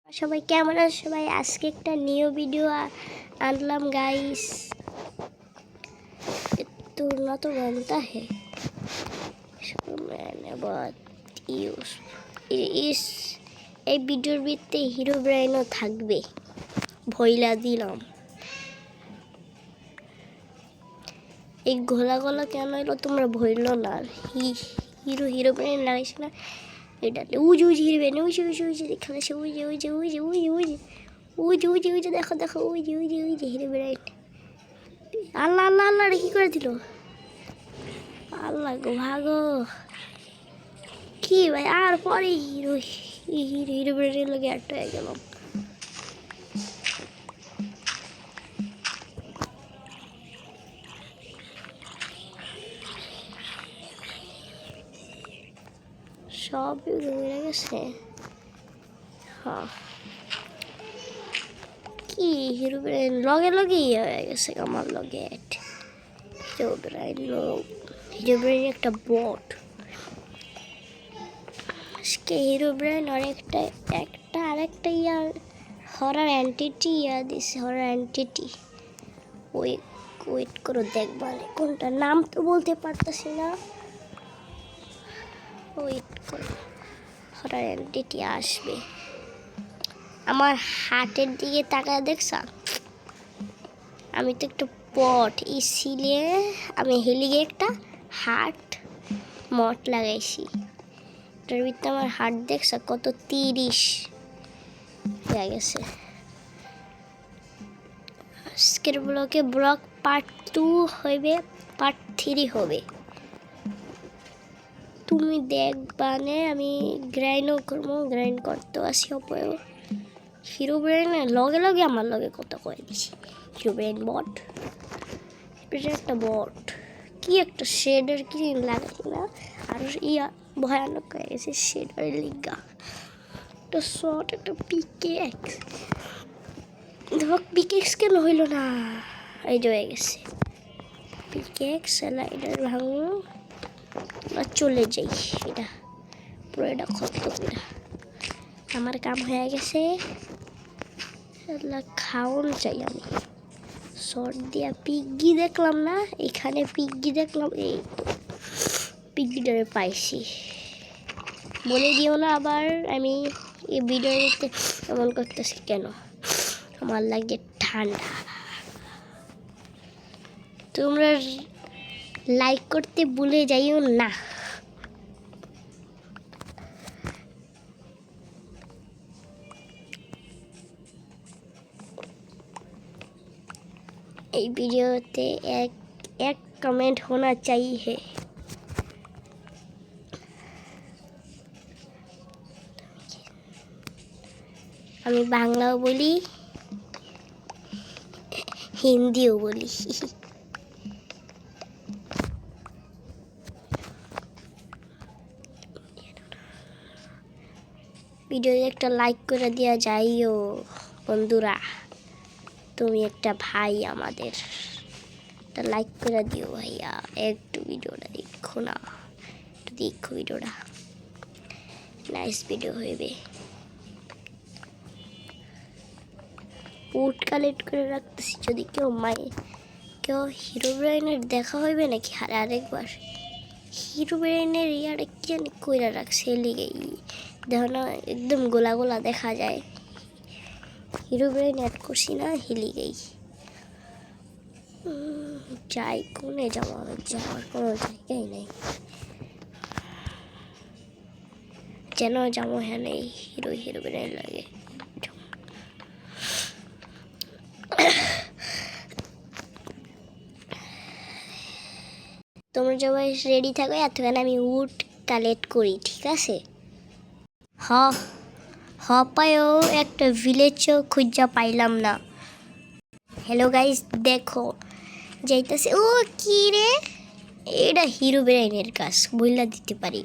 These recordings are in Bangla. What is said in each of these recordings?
সবাই কেমন আছো সবাই? আজকে একটা নিউ ভিডিও আনলাম গাইস। तो ना तो बनता है मैंने बहुत इस এই ভিডিওর ভিতরে হিরো ব্রেইনও থাকবে, ভইলা দিলাম। এই গলা গলা কেন এলো তোমরা ভইলো না। হিরো ব্রেইন লাগাইছে না এটা। উজ উজ হিরো ব্রেইন উজ উজ উজ দেখালে সে উজ উজ উজ উজ উজ উজ উজ উজ দেখো দেখো উজ উজ উজ হিরো ব্রেইন। আল্লাহ আল্লাহ আল্লাহ কি করে দিল? আল্লাহ গো ভাগো। কি ভাই আর পরে হিরো ব্রেইনের লগে একটা হয়ে গেলাম। সব ঘুরে গেছে। হ্যাঁ কি হিরো ব্রেইন লগে লগে হয়ে গেছে আমার লগে। হিরো ব্রেইন একটা বট। আজকে হিরো ব্রেইন অনেকটা আরেকটা হরার এন্টিটি দিছে। হরার এন্টিটি ওয়েট করো দেখবা কোনটা নাম তো বলতে পারতেছি না। ওয়েট করো, হরার এন্টিটি আসবে। আমার হার্টের দিকে তাকায় দেখছা? আমি তো একটা পট ইসিলে আমি হেলিগে একটা হার্ট মট লাগাইছি। এটার ভিতরে আমার হার্ট দেখছা কত 30 হয়ে গেছে। আজকের ব্লগ পার্ট 2 হইবে, পার্ট 3 হবে। তুমি দেখবানে আমি গ্রাইন্ড করতে আসি অপয়। হিরো ব্রেইন লগে লগে আমার লগে কত করে দিছি। হিরো ব্রেইন বট, এটা একটা বট। কি একটা শেডার কি লাগাই না আর ভয়ানক হয়ে গেছে শেডার লিগা। একটা শর্ট একটা পিকেক্স। দেখো পিকেক্স কেন হইল না? এই যে হয়ে গেছে পিকেক্স। এটা ভাঙো চলে যাই। এটা পুরো এটা খত্ত করে আমার কাম হয়ে গেছে। খাওয়ান চাই আমি। শর্ট দিয়া পিগি দেখলাম না, এখানে পিগি দেখলাম। এই পিগিটারে পাইছি। বলে দিও না আবার আমি এই ভিডিওতে এমন করতেছি কেন। আমার লাগে ঠান্ডা। তোমরা লাইক করতে ভুলে যাইও না। এই ভিডিওতে এক कमेंट होना चाहिए। আমি বাংলাও বলি হিন্দিও বলি। ভিডিওতে একটা লাইক করে দেওয়া যাইও বন্ধুরা। তুমি একটা ভাই আমাদের, একটা লাইক করে দিও ভাইয়া। একটু ভিডিওটা দেখো না, একটু দেখো ভিডিওটা, নাইস ভিডিও হইবে। উট কালেক্ট করে রাখতেছি যদি কেউ হিরো ব্রেইনের দেখা হইবে নাকি। আরেকবার হিরো ব্রেইনের ইয়ারে কি জানি কইরা রাখছে লিগেই দেখো না, একদম গোলা গোলা দেখা যায়। হিরো ব্রেইন অ্যাড করছি না হিলিগেই। যাই কোনে যাওয়ার কোনো জায়গায় নেই, যেন যাবো হ্যাঁ নেই। হিরো ব্রেইন লাগে। তোমরা সবাই রেডি থাকো, এতক্ষণ আমি উড কালেক্ট করি, ঠিক আছে? পায়ও একটা ভিলেজও খুঁজা পাইলাম না। হ্যালো গাইস দেখো যাইতেছে। ও কি রে, এটা হিরো ব্রেইনের কাজ বইলা দিতে পারি।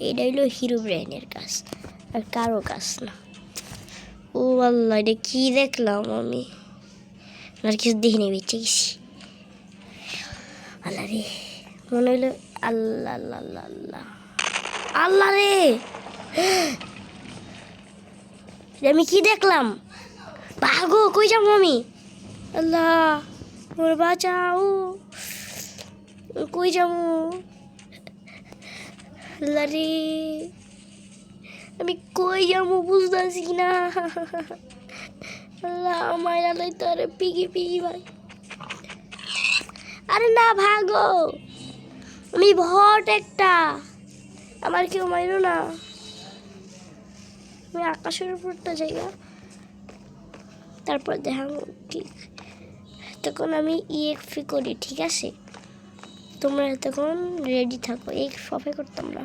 এটা হইলো হিরো ব্রেইনের কাজ, আর কারো কাজ না। ও আল্লাহ, এটা কি দেখলাম আমি? আর কিছু দেখিনি, বেঁচে গেছি। আল্লাহ রে, মনে হইলো আল্লাহ আল্লাহ আল্লাহ আল্লাহ আল্লাহ রে। আমি কি দেখলাম? ভাগো, কই যাবো আমি? আল্লাহ, ওর বাঁচাও, কই যাবো? আল্লাহ রে, আমি কই যাবো বুঝতেছি না। আল্লাহ, আমার আলাই তো আরে পিগি পিগি ভাই। আরে না, ভাগো, আমি ভট একটা, আমার কেউ মাইরো না। আমি আকাশের উপরটা জায়গা, তারপর দেখাবো ঠিক। তখন আমি ইএফি করি, ঠিক আছে? তোমরা তখন রেডি থাকো। এই সফে করতাম না,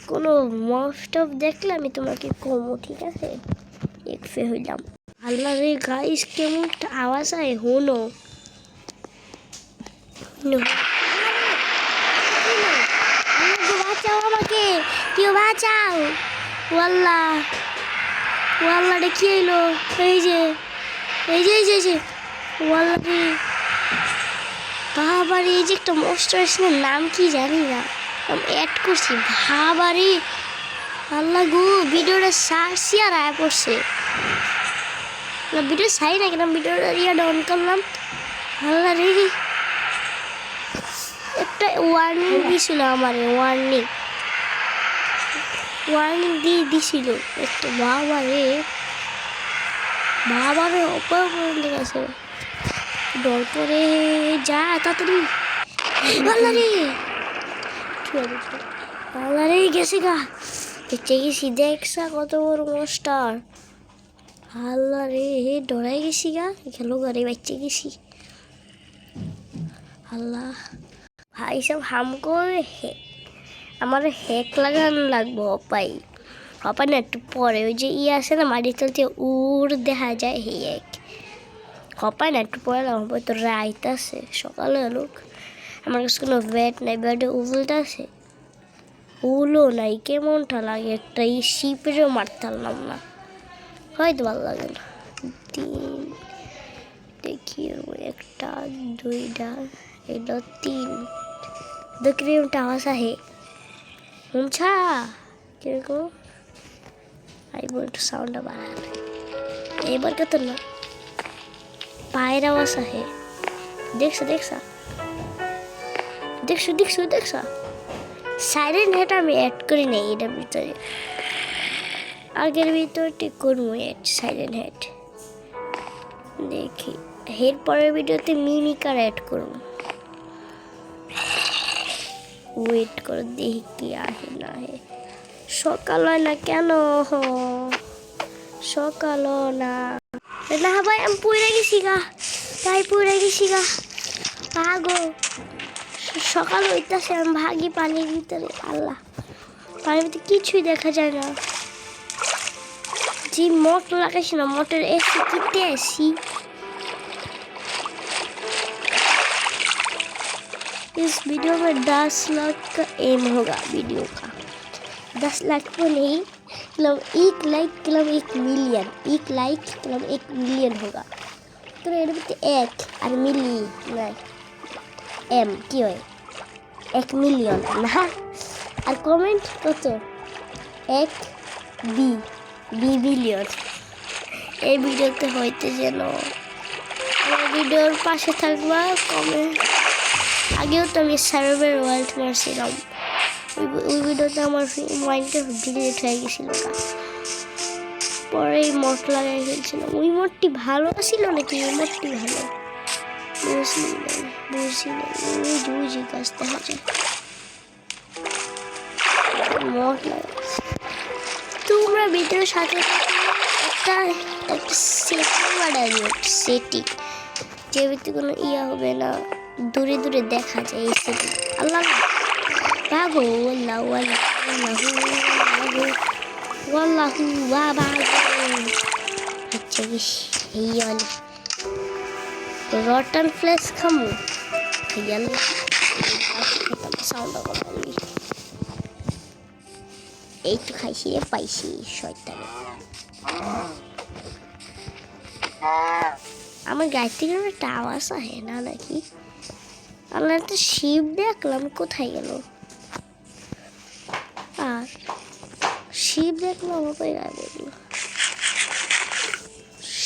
কোনো মফ টফ দেখলে আমি তোমাকে কমো, ঠিক আছে? ইএফি হইলাম। আল্লাহ রে গাইস, কেমন একটা আওয়াজ হয়, হনো বাঁচাও আমাকে, কেউ বাঁচাও। ওয়াল্লাহ, ওয়াল্লাহ রে কি এলো? এই যে এই যে এই যে এই যে ওয়াল্লাহ রে বাবারে, এই যে একটা মোস্টার নাম কি জানি না, আমি অ্যাড করছি বাবারে। আল্লাহ গো, ভিডিওটা সারছি আর আয়া পড়ছে না, ভিডিও সাই না কেন, ভিডিওটা ইয়াটা অন করলাম। আল্লাহ রে, একটা ওয়ার্নিং দিছিল আমারে, ওয়ার্নিং দিয়ে দিছিল একটা। বাবারে বাবারে, অপর পর্যন্ত গেছে, ডর করে যা তাড়াতাড়ি। আল্লাহ রে, আল্লাহ রে, গেছে গা, বেঁচে গেছি। দেখছা কত বড় মোস্টার। আল্লাহ রে, ডরাই গেছি গা, গেল গাড়ি, বেঁচে গেছি। আল্লাহ ভাই, সব হাম করে আমার হ্যাক লাগানো লাগবো। অপাই না, একটু পরে ওই যে আছে না, মাটির তলতে উড় দেখা যায়, হে এক হপায় না, একটু পরে লাগাবো। তো রাইত আছে, সকালে লোক, আমার কাছে কোনো ব্যাট নাই, ব্যাটে উলটা আছে, উলও নাই। কেমনটা লাগে একটা, এই শিপেরও মারতে পারলাম না, হয়তো ভালো লাগে না। দেখি একটা, দুইটা, এটা তিন, কিরকম আওয়াজ আহে, হুমছা কিরকম। আইব একটু সাউন্ডটা বাড়ান, এবার কত না পায়ের আওয়াজ আহে। দেখছো সাইলেন্ট হেড আমি অ্যাড করি নাই এটার ভিতরে, আগের ভিতরটি করবো অ্যাড সাইলেন্ট হেড। দেখি এর পরের ভিডিওতে মিমিকার অ্যাড করবো। ওয়েট করো, দেখি কি আহে না আহে। সকাল হয় না কেন? সকাল না না ভাই, আমি পড়ে গেছি গা, ভাগো। সকাল হইতেছে, আমি ভাগি পানির ভিতরে। আল্লাহ, পানির ভিতরে কিছুই দেখা যায় না। যে মোটর লাগাইছি না, মোটর এসি কিনতে আসি। इस वीडियो में 10 लाख का एम होगा वीडियो का। 10 लाख तो नहीं, मतलब 1 लाइक मतलब 1 मिलियन, 1 लाइक मतलब 1 मिलियन होगा। तो এর মধ্যে 1 আর মিলি না, এম কি হয়, 1 মিলিয়ন না। আর কমেন্ট কত, 1 বি বিলিয়ন। এই ভিডিওতে হইতে যেন আমার ভিডিওর পাশে থাকবা, কমেন্ট। আগেও তো আমি সার্ভার ওয়ার্ল্ড মারছিলাম, ওই ভিডিওতে আমার মাইন্ডটা ডিলিট হয়ে গেছিল, পরে এই মোট লাগাই ফেলছিলাম। ওই মোটটি ভালো ছিল নাকি এই মোটটি ভালো বুঝি না। ওই গাছ দেখা যায়, মোট লাগা। তোমরা ভিডিওর সাথে একটা সেটিং বাড়াই, সেটিং যে ভিতরে কোনো ইয়া হবে না, দূরে দূরে দেখা যায় এই সেটিং। আল্লাহ ভাগো, ওয়াল্লাহু বাবা। আচ্ছা বেশ, এই রটন ফ্লেক্স খামু, সাউন্ড করবি। এই তো খাইছি রে, পাইছি শয়তানে। আমার গাড়ি থেকে একটা আওয়াজ আহে না নাকি? আল্লাহ, একটা শিপ দেখলাম, কোথায় গেল? আর শিব দেখলাম কোথায় গায়েব হয়ে গেল?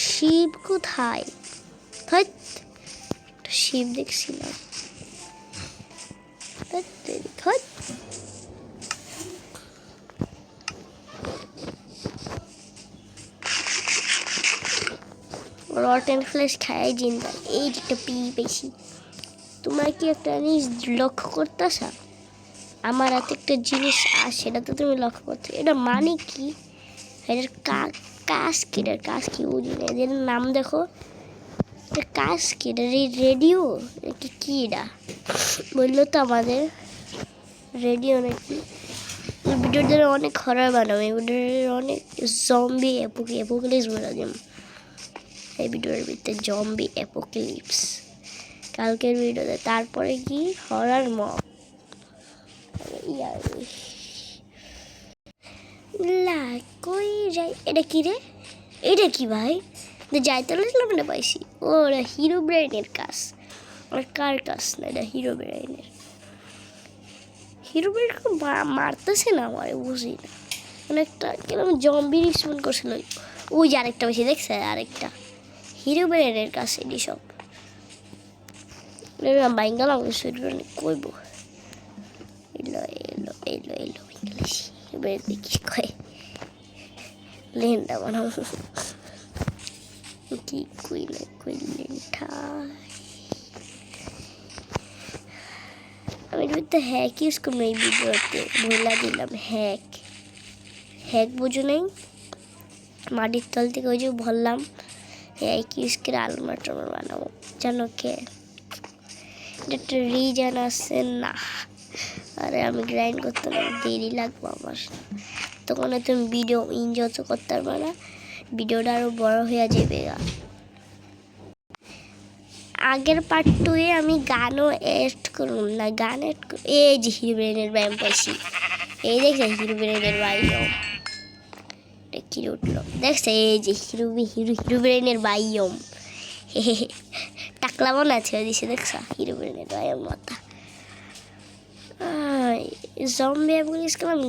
শিব কোথায়? ধ্যাৎ, একটা শিব দেখছিলাম। ধ্যাৎ তেরি, ধ্যাৎ। রটেন ফ্লেশ খাই জিন্দা। এই যে একটা পি পেয়েছি। তোমরা কি একটা জিনিস লক্ষ্য করতেছ? আমার হাতে একটা জিনিস আছে, সেটা তো তুমি লক্ষ্য করছো। এটা মানে কি? এটার কাজ কি? এটার কাজ কি বুঝি না। এদের নাম দেখো, এটা কাজ কি? এটা রেডিও কি? এটা বললো তো আমাদের রেডিও নাকি। এই ভিডিওর দ্বারা অনেক হরর বানাবো, এই ভিডিওর অনেক জম্বি অ্যাপোক্যালিপস বলা যেমন। এই ভিডিওর ভিতরে জম্বি অ্যাপোক্যালিপস কালকের ভিডিওতে। তারপরে কি হরর মব। কই যাই? এটা কি রে? এটা কি ভাই? যাই তো এটা পাইছি। ও এটা হিরো ব্রেনের কাজ। আর কার কাজ না, এটা হিরো ব্রেনের। হিরো ব্রেন মারতেছে না আমার, বুঝি না। অনেকটা কিরকম জম্বি রিসপন্ড করছিল। ওই যে আরেকটা বেশি দেখছে, আরেকটা হিরো ব্রেনের কাছে এটি সব। বাঙ্গালা কইব এলো এলো এলো এলো ইংলিশ দেখি কয় লেনটা বানাবো। কি কইলে কই লেনটা। আমি তো হ্যাক ইউজ করবো এই ভিডিওতে, বইলা দিলাম। হ্যাক বুঝো নাই? মাটির তল থেকে ওই যে বললাম হ্যাক ইউজ করে আলমার টালমার বানাবো। জানো কে? একটা রিজন আছে না। আরে আমি গ্রাইন্ড করতে না, দেরি লাগবে আমার। তখন তুমি ভিডিও এনজয় তো করতে পারবে না, ভিডিওটা আরো বড় হয়ে যাবে। আগের পার্ট 2 এ আমি গানও অ্যাড করুন না, গান অ্যাড এই যে হিরো ব্রেনের ব্যায়াম পাইছি। এই দেখছে হিরো ব্রেনের বায়োম কি উঠলো, দেখছে? এই যে হিরো ব্রেনের বায়োম টাকলা মনে আছে ওই দিছে, দেখছা? হিরো ব্রেনের বায়োম মাথা জম্বি পুলিশ করলাম।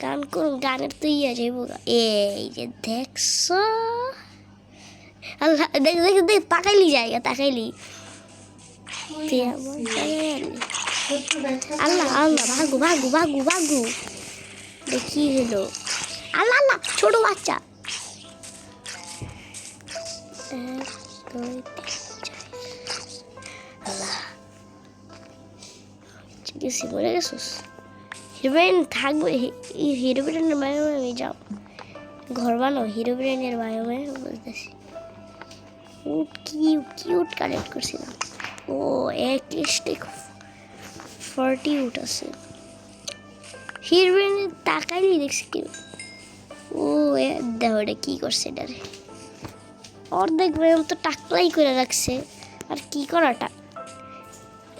গান করুন, গানের তো ইয়ে যাইব। এই যে দেখছো? আল্লাহ দেখ দেখ দেখ, তাকাইলি জায়গা, তাকাইলি। আল্লাহ আল্লাহ, ভাগু ভাগু ভাগু ভাগু। দেখি হলো আল্লাহ আল্লাহ, ছোট বাচ্চা। 1 2 3 4 আল্লাহ গেছি, মরে গেছিস। হিরোইন থাকবে, হিরো ব্রেনের বায়োমে যাও, ঘর বানাও হিরো ব্রেনের বায়োমে। বলতেছি কিউট কালেক্ট করছিলাম। ও এক স্টিক 40 উট আছে। হিরো ব্রেনের তাকাইলি দেখছি কি। ও দেখো এটা কি করছে, এটারে অর্ধেক ব্যায়াম তো টাকলাই করে রাখছে। আর কি করাটা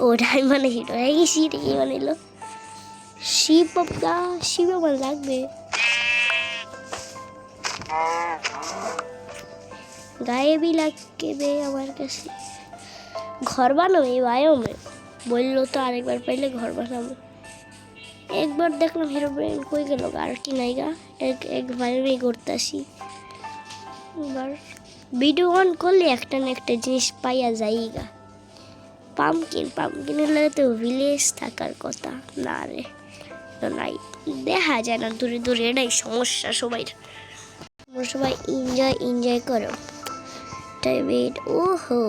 ওটাই মানে হিরো হয়ে গেছি। এটা কি বানাইলো? শিব আমার লাগবে। গায়েবই লাগবে আমার কাছে। ঘর বানাবো এই বায়োমে বললো তো, আরেকবার পাইলে ঘর বানাবো। একবার দেখলাম হিরো ব্রেন কই গেল, আর কি নাই গা। এক বায়োমেই করতে আসি। এবার ভিডিও অন করলে একটা না একটা জিনিস পাইয়া যাই গা। পাম্পকিনের লাগে তো ভিলেজ থাকার কথা না রে, নাই দেখা যায় না দূরে দূরে। এটাই সমস্যা সবাই। সবাই এনজয় করো। ডেভিড ওহো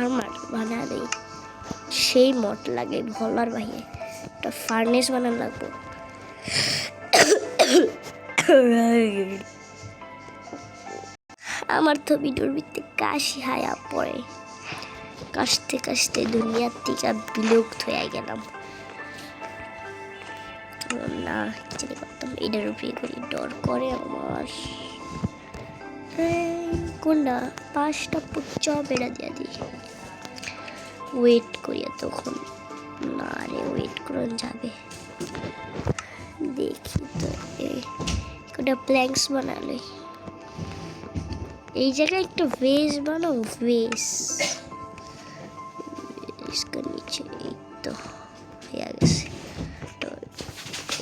আমার বানা দেই সেই মট লাগে ভলার বাইরে। একটা ফার্নেস বানানো লাগবো। আমার তো ভিডিওর ভিতরে কাশি হায়া পড়ে। কাশতে কাশতে দুনিয়ার থেকে বিলুপ্ত হয়ে গেলাম। না চিনি করতাম, এটার উপরে করি ডর করে আমার। কোনটা 5টা পুচ্চা বেড়া দিয়া দিই। ওয়েট করিয়া তখন না রে, ওয়েট করুন যাবে। দেখি তো একটা প্ল্যাঙ্কস বানালে এই জায়গায় একটা ভেস বানাবো। ভেসের নিচে এই তো হয়ে গেছে। তো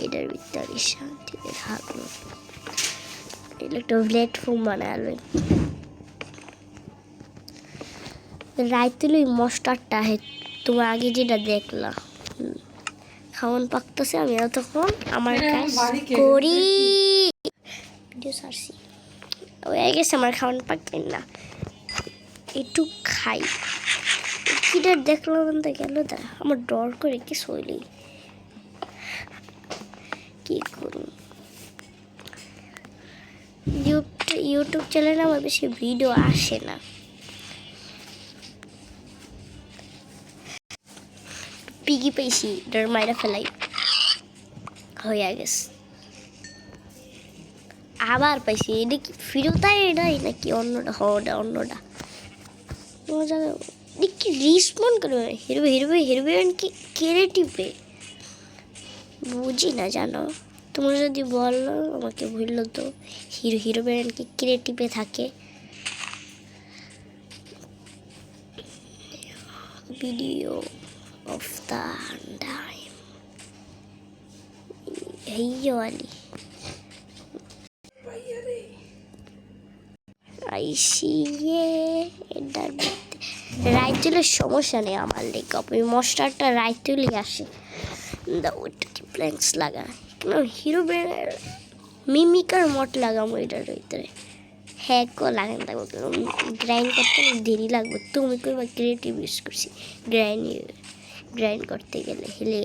এটার ভিতরে শান্তিতে থাকলো। একটা প্ল্যাটফর্ম বানালো রাইতে ওই মস্টারটা হে তোমার আগে যেটা দেখলা খাওয়ান পাকতেছে আমি তখন আমার কাজ করি ভিডিও সারছি হয়ে গেছে আমার খাওয়ান পাকবেন না একটু খাই কিটা দেখলাম তো গেল দাঁড়া আমার ডর করে কি শৈলি কি করুন ইউটিউব চ্যানেলে আমার বেশি ভিডিও আসে না পিগি পেয়েছি ডর মাইরা ফেলাই হয়ে গেছে আবার পাইছি এটা কি ফিরোতাই এটাই নাকি অন্যটা হওয়াটা অন্যটা কি রিসপন্ড করবে হিরোইন কি ক্রিয়েটিভে বুঝি না জানো তোমরা যদি বলো আমাকে বললো তো হিরোইন কি ক্রিয়েটিভে থাকে ভিডিও অফ দ্য টাইম এই वाली আইসি এটার রাইট তুলে সমস্যা নেই আমার লেগে ওই মস্টারটা রাইট তুলে আসে ওইটা কি প্ল্যাঙ্কস লাগা কেন হিরো ব্র্যান্ডের মিমিকার মট লাগাবো এটার ভিতরে হ্যাকও লাগান থাকবো কেন গ্রাইন্ড করতে দেরি লাগবে তুমি কইবা ক্রিয়েটিভ ইউজ করছি গ্রাইন্ড করতে গেলে হেলে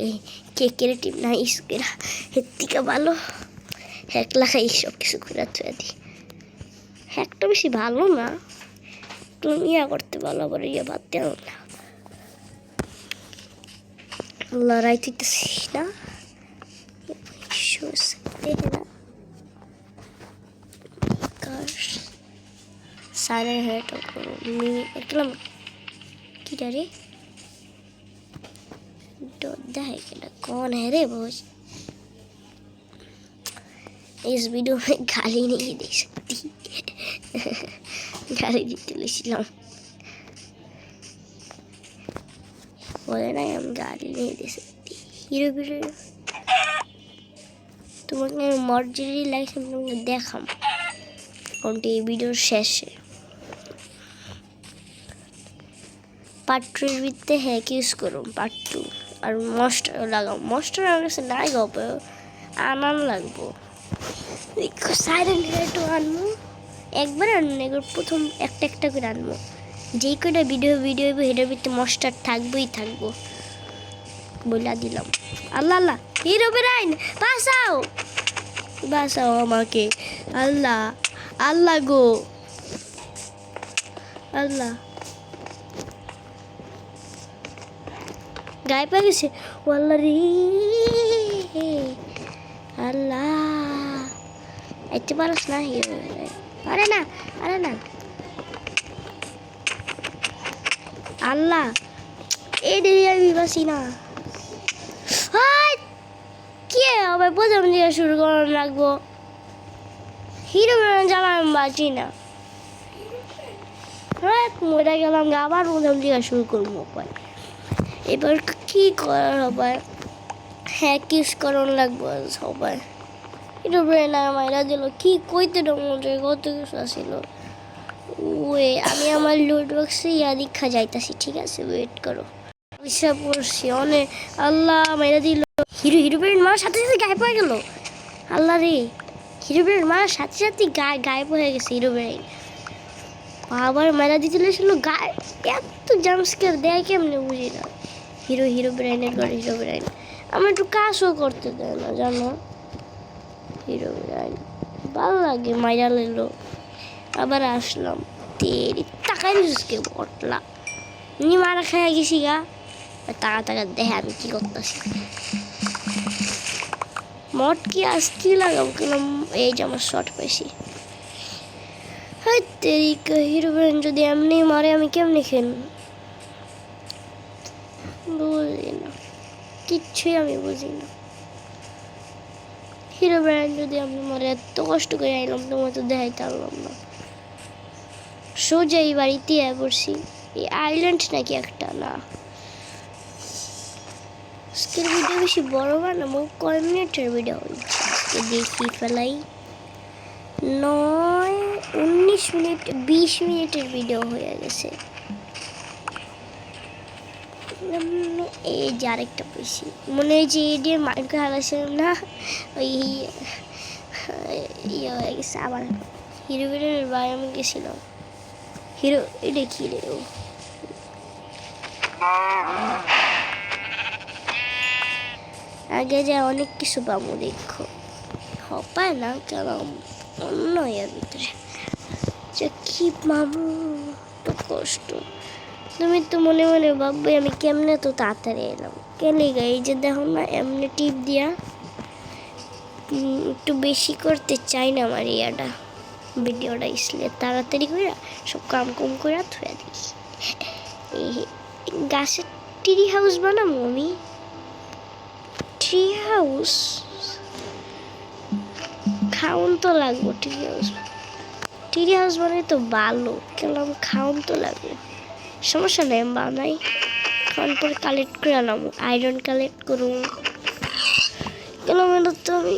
কে ক্রিয়েটিভ না ইউজ করা এর থেকে ভালো হ্যাক লাগাই সব কিছু করে থুয়ে দিই হ্যাকটা বেশি ভালো না তুমি ইয়া করতে ভালো আবার ইয়ে বাদ দেও না লড়াই দিতেছি না সাইলেন্ট হয়ে দেখলাম কি রে देख कौन है रे बोझ इस वीडियो में गाली नहीं दे सकती गाली दीते लिखलाम बोले ना हम गाली नहीं दे सकती हिरो वीडियो তোমাকে মর্জিরি লাইক তোমাকে দেখাম কোনটি এই ভিডিওর শেষে পার্ট 2 ভিতরে হ্যাক ইউজ করুন পার্ট 2 আর মস্টার লাগাও মস্টার আমার কাছে নাই গপ আনান লাগবো দেখো সাইলেন্ট হেড আনবো একবার আনবো একবার প্রথম একটা করে আনবো যে কটা ভিডিও হেডের ভিতরে মস্টার থাকবোই থাকবো বলে দিলাম আল্লাহ আল্লাহ হিরো বেরাইন বাঁচাও আমাকে আল্লাহ আল্লাহ গো আল্লাহ গায়ে পা গেছে আল্লাহ রে আল্লাহ এতে পারস না হিরো আরে না আল্লাহ এই দেরি আমি বাসি না কি আবার প্রথম দিকে শুরু করানো লাগবো হিরো জামা আমি বাঁচি না মরে গেলাম আবার প্রথম দিকে শুরু করবো এবার কি করার হবে হ্যাঁ কিস করানো লাগবো সবাই হিরো ব্রেন মাইরা দিল কি কইতে মনে কত কিছু আসিল ওয়ে আমি আমার লুট বক্সে ইয়া দীক্ষা যাইতাছি ঠিক আছে ওয়েট করো পয়সা পড়ছি অনেক আল্লাহ মাইরা দিল হিরো ব্রেন মার সাথে সাথে গায়েব হয়ে গেল আল্লাহ রে হিরো ব্রেন মার সাথে সাথে গায়েব হয়ে গেছে হিরো ব্রেন আবার মাইরা দিতে ছিল গায়ে এত জাম্পস্কেয়ার দেয় কেমনে বুঝি না হিরো ব্রেনের ঘরে হিরো ব্রেন আমার একটু কাজও করতে দেয় না জানো হিরো ব্রেন ভালো লাগে মাইরা লেলো আবার আসলাম তেরি টাকা দিসকে বটলা নি মারা খাইয়া গেছি গা টাকা দেখে আমি কি করতেছি মট কি আসতে লাগাবো কেন এই যে আমার শর্ট পাইছি তেরি হিরো ব্রেন যদি এমনি মারে আমি কেমনি খেল বুঝি না কিচ্ছুই আমি বুঝি না হিরো ব্রেন যদি আমি মারে এত কষ্ট করে আইলাম তোমার তো দেখাইতে পারলাম না সোজা এই বাড়িতে পড়ছি এই আইল্যান্ড নাকি একটা না আজকের ভিডিও বেশি বড় বানাবো কয় মিনিটের ভিডিও হচ্ছে দেখি ফেলাই 19 মিনিট 20 মিনিটের ভিডিও হয়ে গেছে। এই যে আরেকটা পেয়েছি, মনে হয় যে এই দিয়ে মাইকে হারাইছিলাম না, ওই ইয়ে হয়ে গেছে। আবার হিরো ভিলেনের ভাই আমি গেছিলাম। হিরো এটা কি রে? আগে যা অনেক কিছু পাবো দেখো, পায় না কেন অন্য এর ভিতরে যে কি মামু তো কষ্ট। তুমি তো মনে মনে ভাববে আমি কেমনে তো তাড়াতাড়ি এলাম, কেনে গা এই যে দেখো না এমনি টিপ দিয়া একটু বেশি করতে চাই না আমার ইয়াটা ভিডিওটা, इसलिए তাড়াতাড়ি করে সব কাম কম করে থুয়া দিই। এই গাছের ট্রি হাউস বানাবো আমি, ট্রি হাউস খাওন তো লাগবো। ট্রি হাউস বানাই তো ভালো, কেন খাওন তো লাগবে, সমস্যা নেই আমি বানাই। খাওয়ান পরে কালেক্ট করে আনাম, আয়রন কালেক্ট করুন, কেন তো আমি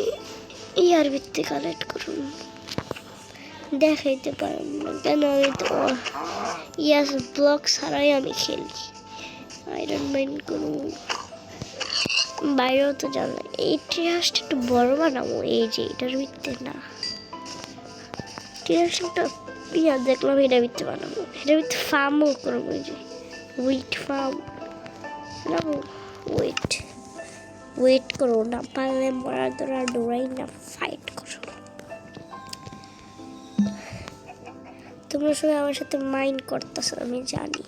ইয়ার ভিত্তি কালেক্ট করুন, দেখাইতে পারেন না কেন আমি তো ইয়াস ব্লক ছাড়াই আমি খেলি। আয়রন মাইন করুন, বাইরেও তো জানো এই ট্রি হাউসটা একটু বড় বানাবো। এই যে এটার ভিত্তি না, ট্রি হাউসটা ইয়া দেখলাম এটার ভিত্তি বানাবো, এটার ভিত্তি ফার্মও করবো। এই যে উইট ফার্ম বানাবো। ওয়েট করো, না পারলে মরার দ্বারা ডোরাই না, ফাইট করো। তোমরা সবাই আমার সাথে মাইন্ড করতেছো আমি জানি,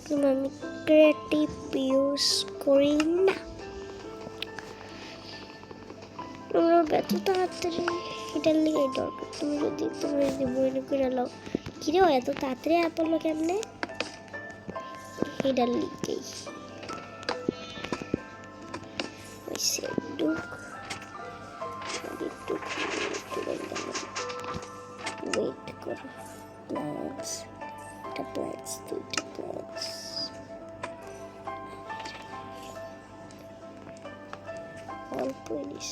কিন্তু আমি ক্রিয়েটিভ ইউজ করি না। তোমরা এত তাড়াতাড়ি এটার লিগে দরকার, তুমি যদি বই করে নাও কিরে এত তাড়াতাড়ি আপলো কেমনে, এটার লিগেই ওয়েট করো। প্লান্টস, দুইটা প্লান্টস অল্প জিনিস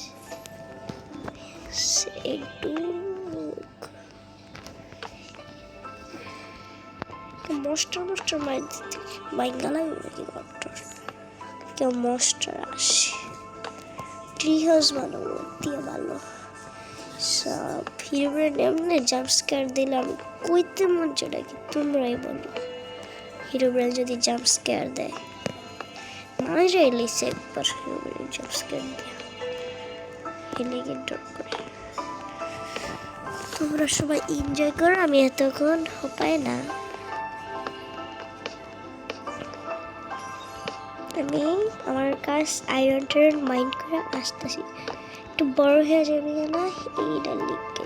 মস্টার মার দিতে বাইঙ্গা লাগবে নাকি ডক্টর, কেউ মস্টার আসে। ট্রি হাউস বানাবো দিয়ে ভালো সব হিরো এমনি জাম্পস্কার দিলাম কইতে মন চলে কি তোমরাই বলো। হিরো ব্র্যান্ড যদি জাম্পস্কার দেয় মানুষ এলিছে একবার হিরো ব্র্যান্ড জাম্পস্কার দিয়ে হেলিকে ড্রপ করে। তোমরা সবাই এনজয় করো, আমি এতক্ষণ হপায় না, আমি আমার কাজ আয়রন টায়রন মাইন্ড করে আসতেছি, একটু বড় হয়ে যাবে না এইটার লিখে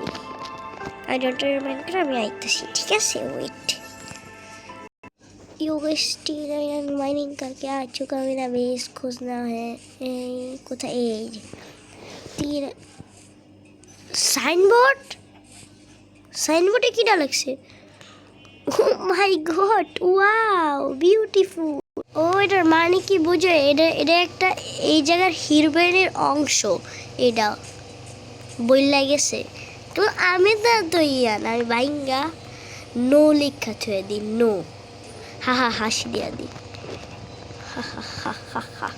আয়রন টায়রন মাইন্ড করে আমি আইতেছি, ঠিক আছে? ওয়েট माइनिंग करके आ चुका, मेरा बेस खोजना है কোথায় এই तीर সাইনবোর্ডে কিটা লাগছে? ও মাই গড, ওয়াও বিউটিফুল। ও এটার মানে কি বুঝো, এটা একটা এই জায়গার হিরোইনের অংশ, এটা বইলা গেছে। তো আমি তো ইয়া না, আমি বাইঙ্গা নো লেখা থুয়ে দিই, নো হা হা হাসি দিয়া দি, হা হা হা হা হা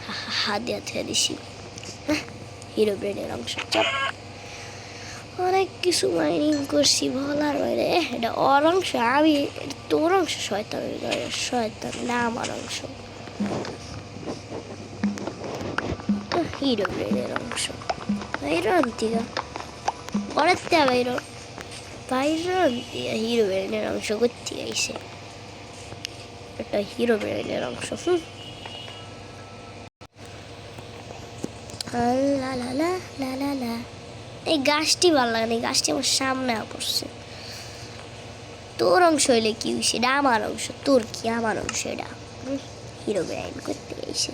হা হা দিয়া থুয়ে দিছি। হিরো ব্রেনের অংশ চাপ অনেক কিছু মাইনিং করছি বলার বাইরে। এটা ওর অংশ, আমি তোর অংশ শয়তান না আমার অংশ, হিরো ব্রেনের অংশ। বাইরন দিগা পড়াতে বাইরন দিয়া হিরো ব্রেনের অংশ করতে আইসে, এটা হিরো ব্রেনের অংশ। লা লা লা লা লা লা। এই গাছটি ভালো লাগে না, এই গাছটি আমার সামনে পড়ছে। তোর অংশ হইলে কি হয়েছে, এটা আমার অংশ, তোর কি আমার অংশ? এটা হিরো ব্র্যান্ড করতে গেছে,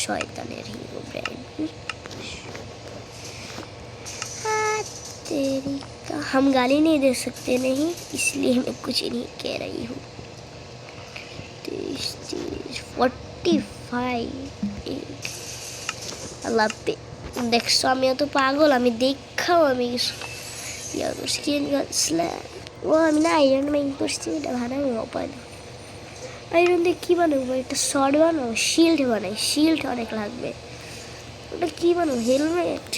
শয়তানের হিরো ব্র্যান্ড। हम गाली नहीं दे सकते नहीं, इसलिए मैं कुछ नहीं कह रही हूँ। 45 अल्लाह पे দেখছো আমিও তো পাগল, আমি দেখাও আমি স্কিন স্ল্যাম ও আমি না আয়রন ম্যান করছি, এটা বানাবো উপায় না। আয়রন দিয়ে কী বানাবো? একটা শর্ট বানাবো, শিল্ড বানাই, শিল্ড অনেক লাগবে। ওটা কী বানাবো? হেলমেট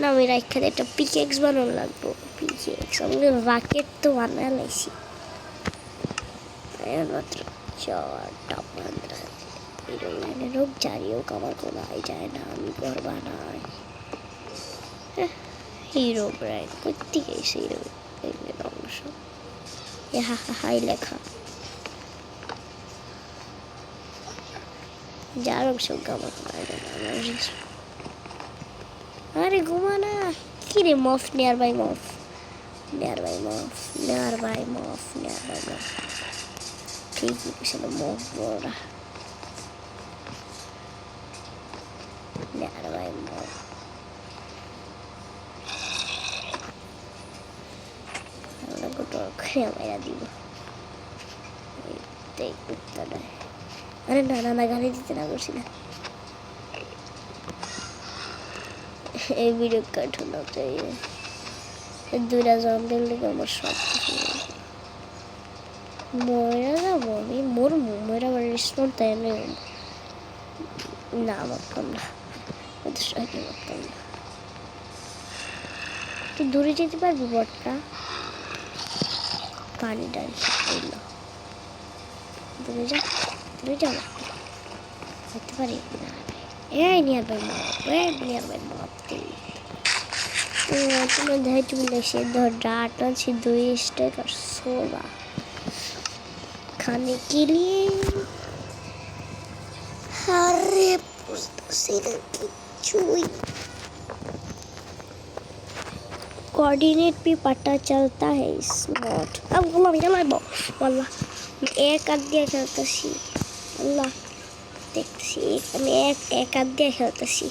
না, আমি রাখা একটা পিকেক্স বানানো লাগবো। পিকেক্স আমাদের রাকেট তো বানায় লাইছি মাত্র 4টা 15 হিরো লাইনের হোক জারি হোক আমার কোনো আই যায় না, আমি ঘর বানাই। হিরো ব্রাইন করতে গেছে হিরো ব্রাইনের অংশ হাই লেখা যার অংশ আমার কোনো আই যায় না। আরে ঘুমা না, কি রে মফ নিয়ার বাই মফ নিয়ার বাই মফ নিয়ার বাই মফ নিয়ার বাই মফ ঠিকই ছিল মফ বড়া নিয়ার বাই মফ। আমরা গোটা খেয়ে মেরা দিব এই কুত্তা না। আরে না না না গালি দিতে না করছি না, এই ভিডিও কাট হলো চাই দুইটা জম্বির লিগে আমার সব কিছু মরে যাবো আমি, মরবো মরে আবার রেসপন্স তাই না মারতাম না, ওদের সাথে মারতাম না। তুই দূরে যেতে পারবি বটটা পানি ডাল দূরে যা দূরে যাও যেতে পারি না। এই near by mop near by mop तुम्हें दे चुके से दो डाटा से 2 स्टेक और 16 खाने के लिए। अरे कोऑर्डिनेट भी पता चलता है स्मार्ट। अब अल्लाह मेरा लाइव वाला एक आदि खेलता सी अल्लाह देखती मैं एक आदि खेलता सी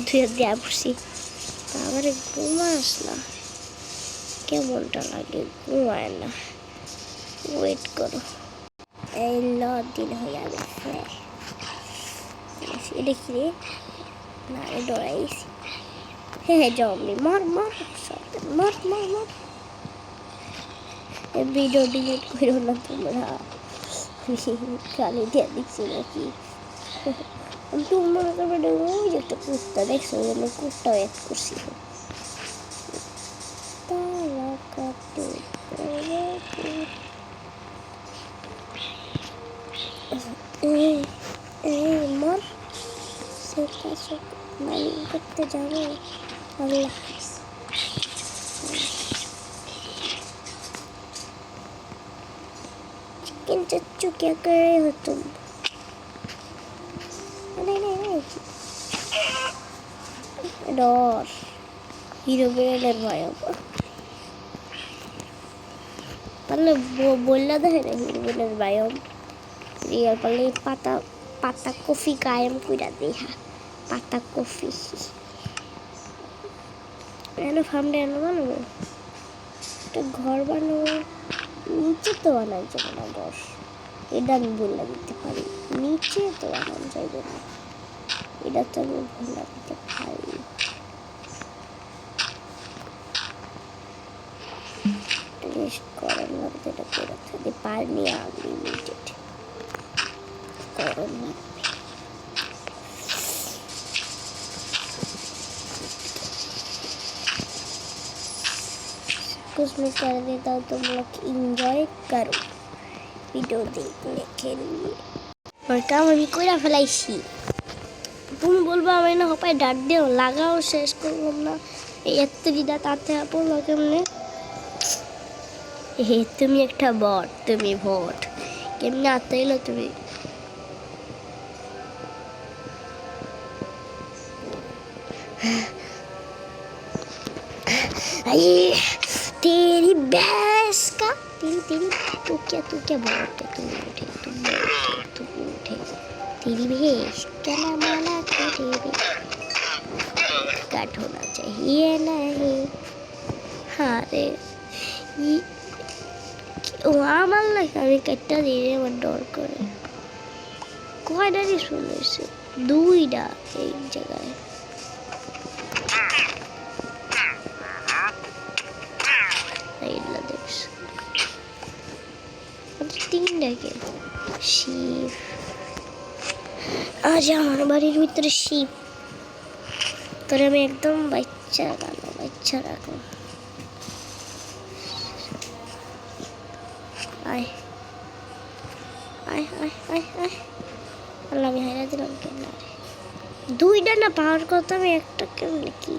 ধুয়ে দেওয়া পড়ছি, তারপরে ঘুমা আসলা কেমনটা লাগে, ঘুমায় না। ওয়েট করো এই দিন হয়ে যাবে। এটা কি রে না ডরাইছি। হ্যাঁ জম্বি মর মর মর মর মর। ভিডিও ডিলিট করো না তোমরা, গালি দিয়ে দিচ্ছি নাকি? তুমি মনে করবে ওই যে একটা কুত্তা দেখছো, ওই জন্য কুত্তাও এক করছি। মর মালিক করতে যাবো। আল্লাহ चिकन चच्चू क्या कर रहे हो तुम? डर হিরো ব্রেনের ভয় পারলে বললে দেখে না হিরো ব্রেনের বায়ম রিয়াল পারলে পাতা পাতা কফি কায়েম কইরা দেখা পাতা কফি এনে ফার্মটা এনে বানাবো, একটা ঘর বানাবো, নিচে তো বানাই যাবে না বস, এটা আমি বললে দিতে পারি, নিচে তো বানানো যাইবে না, এটা তো আমি বললে দিতে পারি। করার লাগবে এটা করে থাকি পারনি আনলিমিটেড করার লাগবে। कुछ मैं कर देता हूँ, तुम लोग इंजॉय करो वीडियो देखने के लिए। और काम अभी कोई ফেলাইছি, তুমি বলবা আমি না হপায় ডাক দিও লাগাও শেষ করলাম না, এই এত্তরিটা তাতে পড়লো কেমনে? হে তুমি একটা বট, তুমি ভোট কেমনে আতে এলো তুমি? तेरी भैंस का तेरी तू क्या बोट है? तुम उठे तेरी भैंस क्या नाम आला तेरी कट होना चाहिए नहीं। हाँ रे वहाँ माल ना कभी कट्टा दे रहे वो डर करे कोई डरी सुन से দুইটা এই জায়গায়। এইগুলা দেখছো তিনটাকে শিপ। আজ আমার বাড়ির ভিতরে শিপ, তোরে আমি একদম বাচ্চা রাখো। আয় আয় আয় আয় আয়। আল্লাহ, আমি হাইরা দিলাম কেন? দুইটা না পাওয়ার কথা, আমি একটা কেমন কি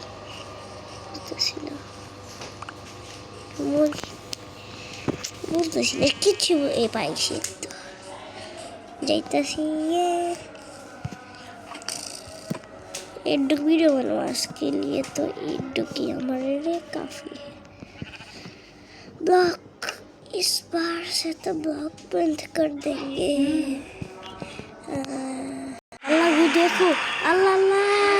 বুঝতেছি না, বুঝতেছি না কিছু। এ পাইছি তো, যাইতাছি। एड्डू वीडियो बनवास के लिए तो एड्डू की हमारे लिए काफ़ी है। ब्लॉक इस बार से तो ब्लॉक बंद कर देंगे। अल्लाह भी देखो, अल्लाह अल्लाह